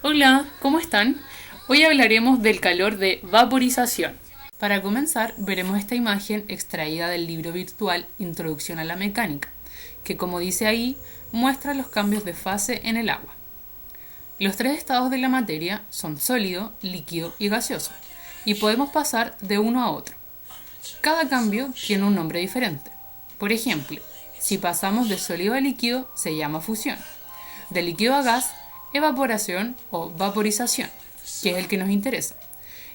Hola, ¿cómo están? Hoy hablaremos del calor de vaporización. Para comenzar, veremos esta imagen extraída del libro virtual Introducción a la Mecánica, que como dice ahí, muestra los cambios de fase en el agua. Los tres estados de la materia son sólido, líquido y gaseoso, y podemos pasar de uno a otro. Cada cambio tiene un nombre diferente. Por ejemplo, si pasamos de sólido a líquido, se llama fusión. De líquido a gas, evaporación o vaporización, que es el que nos interesa.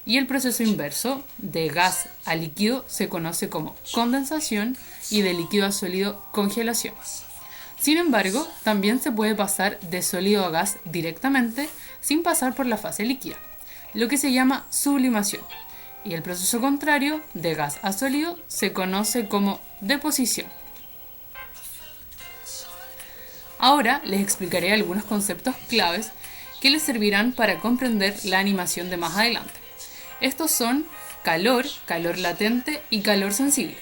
Y el proceso inverso, de gas a líquido, se conoce como condensación y de líquido a sólido, congelación. Sin embargo, también se puede pasar de sólido a gas directamente sin pasar por la fase líquida, lo que se llama sublimación. Y el proceso contrario, de gas a sólido, se conoce como deposición. Ahora les explicaré algunos conceptos claves que les servirán para comprender la animación de más adelante. Estos son calor, calor latente y calor sensible.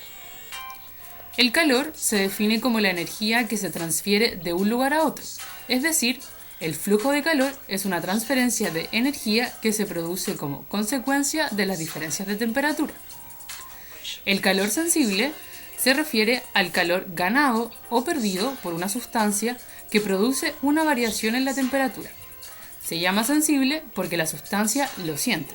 El calor se define como la energía que se transfiere de un lugar a otro, es decir, el flujo de calor es una transferencia de energía que se produce como consecuencia de las diferencias de temperatura. El calor sensible se refiere al calor ganado o perdido por una sustancia que produce una variación en la temperatura. Se llama sensible porque la sustancia lo siente.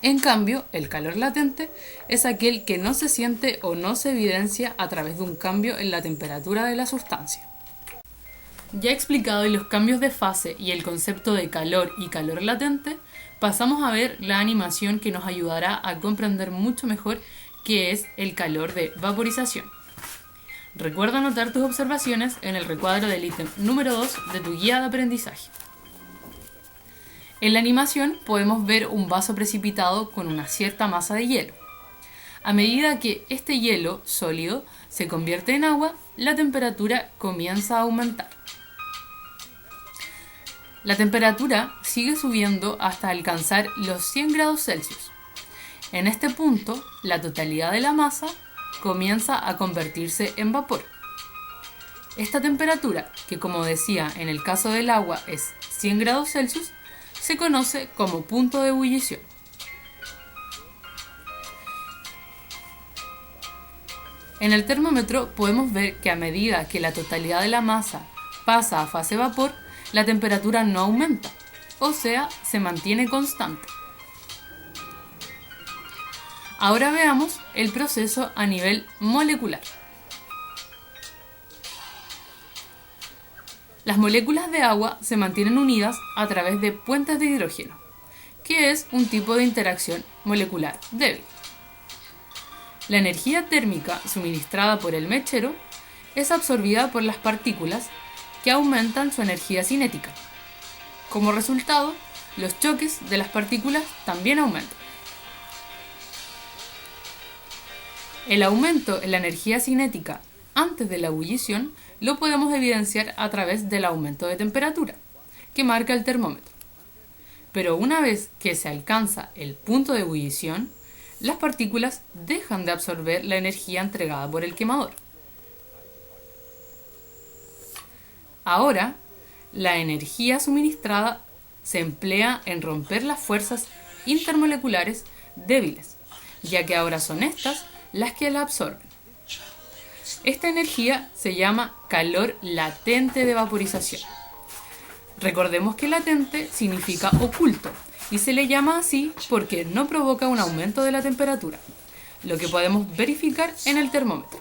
En cambio, el calor latente es aquel que no se siente o no se evidencia a través de un cambio en la temperatura de la sustancia. Ya explicado los cambios de fase y el concepto de calor y calor latente, pasamos a ver la animación que nos ayudará a comprender mucho mejor qué es el calor de vaporización. Recuerda anotar tus observaciones en el recuadro del ítem número 2 de tu guía de aprendizaje. En la animación podemos ver un vaso precipitado con una cierta masa de hielo. A medida que este hielo sólido se convierte en agua, la temperatura comienza a aumentar. La temperatura sigue subiendo hasta alcanzar los 100 grados Celsius. En este punto, la totalidad de la masa comienza a convertirse en vapor. Esta temperatura, que como decía en el caso del agua es 100 grados Celsius, se conoce como punto de ebullición. En el termómetro podemos ver que a medida que la totalidad de la masa pasa a fase vapor, la temperatura no aumenta, o sea, se mantiene constante. Ahora veamos el proceso a nivel molecular. Las moléculas de agua se mantienen unidas a través de puentes de hidrógeno, que es un tipo de interacción molecular débil. La energía térmica suministrada por el mechero es absorbida por las partículas que aumentan su energía cinética. Como resultado, los choques de las partículas también aumentan. El aumento en la energía cinética antes de la ebullición lo podemos evidenciar a través del aumento de temperatura, que marca el termómetro. Pero una vez que se alcanza el punto de ebullición, las partículas dejan de absorber la energía entregada por el quemador. Ahora, la energía suministrada se emplea en romper las fuerzas intermoleculares débiles, ya que ahora son estas las que la absorben. Esta energía se llama calor latente de vaporización. Recordemos que latente significa oculto y se le llama así porque no provoca un aumento de la temperatura, lo que podemos verificar en el termómetro.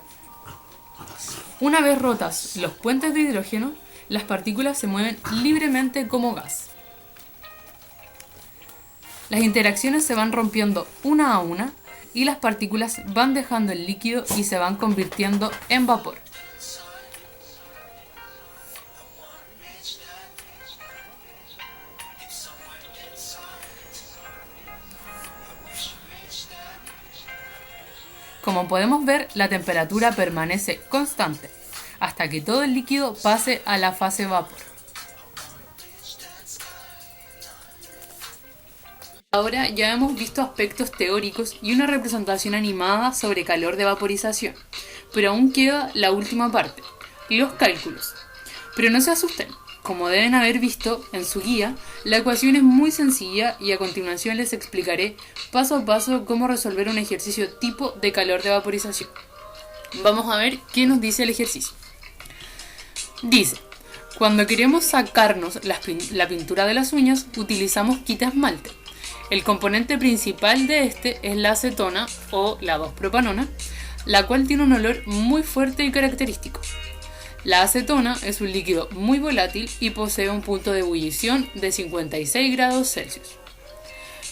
Una vez rotas los puentes de hidrógeno, las partículas se mueven libremente como gas. Las interacciones se van rompiendo una a una y las partículas van dejando el líquido y se van convirtiendo en vapor. Como podemos ver, la temperatura permanece constante hasta que todo el líquido pase a la fase vapor. Ahora ya hemos visto aspectos teóricos y una representación animada sobre calor de vaporización, pero aún queda la última parte, los cálculos. Pero no se asusten, como deben haber visto en su guía, la ecuación es muy sencilla y a continuación les explicaré paso a paso cómo resolver un ejercicio tipo de calor de vaporización. Vamos a ver qué nos dice el ejercicio. Dice, cuando queremos sacarnos la pintura de las uñas, utilizamos quita esmalte. El componente principal de este es la acetona o la 2-propanona, la cual tiene un olor muy fuerte y característico. La acetona es un líquido muy volátil y posee un punto de ebullición de 56 grados Celsius.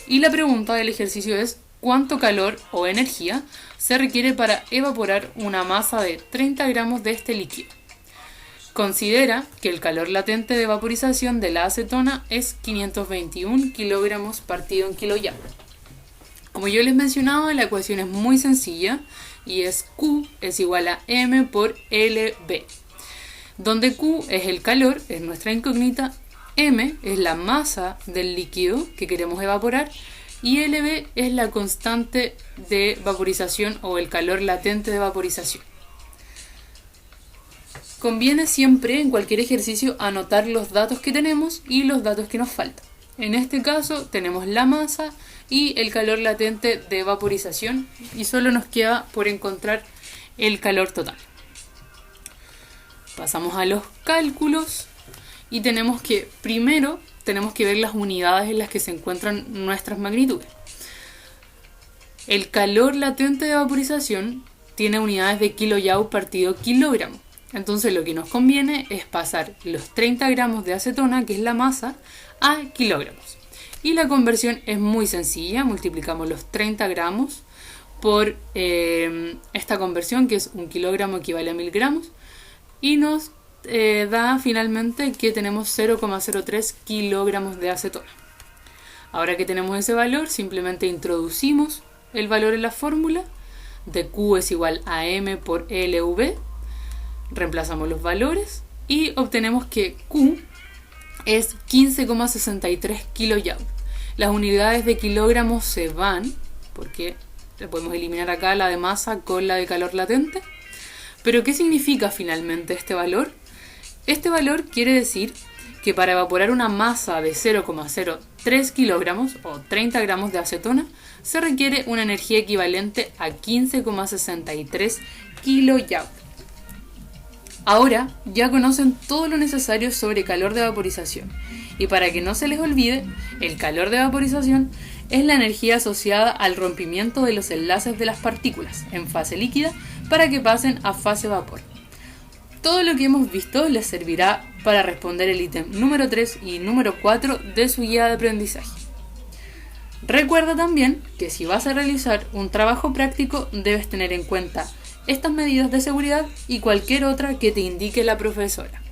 Y la pregunta del ejercicio es, ¿cuánto calor o energía se requiere para evaporar una masa de 30 gramos de este líquido? Considera que el calor latente de vaporización de la acetona es 521 kilogramos partido en kilojoule. Como yo les mencionaba, la ecuación es muy sencilla y es Q es igual a M por LB, donde Q es el calor, es nuestra incógnita, M es la masa del líquido que queremos evaporar y LB es la constante de vaporización o el calor latente de vaporización. Conviene siempre en cualquier ejercicio anotar los datos que tenemos y los datos que nos faltan. En este caso tenemos la masa y el calor latente de vaporización y solo nos queda por encontrar el calor total. Pasamos a los cálculos y primero tenemos que ver las unidades en las que se encuentran nuestras magnitudes. El calor latente de vaporización tiene unidades de kilojoule partido kilogramo. Entonces lo que nos conviene es pasar los 30 gramos de acetona, que es la masa, a kilogramos. Y la conversión es muy sencilla, multiplicamos los 30 gramos por esta conversión, que es 1 kilogramo equivale a 1000 gramos, y nos da finalmente que tenemos 0,03 kilogramos de acetona. Ahora que tenemos ese valor, simplemente introducimos el valor en la fórmula de Q es igual a M por LV. Reemplazamos los valores y obtenemos que Q es 15,63 kilojoule. Las unidades de kilogramos se van, porque le podemos eliminar acá la de masa con la de calor latente. Pero ¿qué significa finalmente este valor? Este valor quiere decir que para evaporar una masa de 0,03 kilogramos o 30 gramos de acetona se requiere una energía equivalente a 15,63 kilojoule. Ahora ya conocen todo lo necesario sobre calor de vaporización y para que no se les olvide, el calor de vaporización es la energía asociada al rompimiento de los enlaces de las partículas en fase líquida para que pasen a fase vapor. Todo lo que hemos visto les servirá para responder el ítem número 3 y número 4 de su guía de aprendizaje. Recuerda también que si vas a realizar un trabajo práctico debes tener en cuenta estas medidas de seguridad y cualquier otra que te indique la profesora.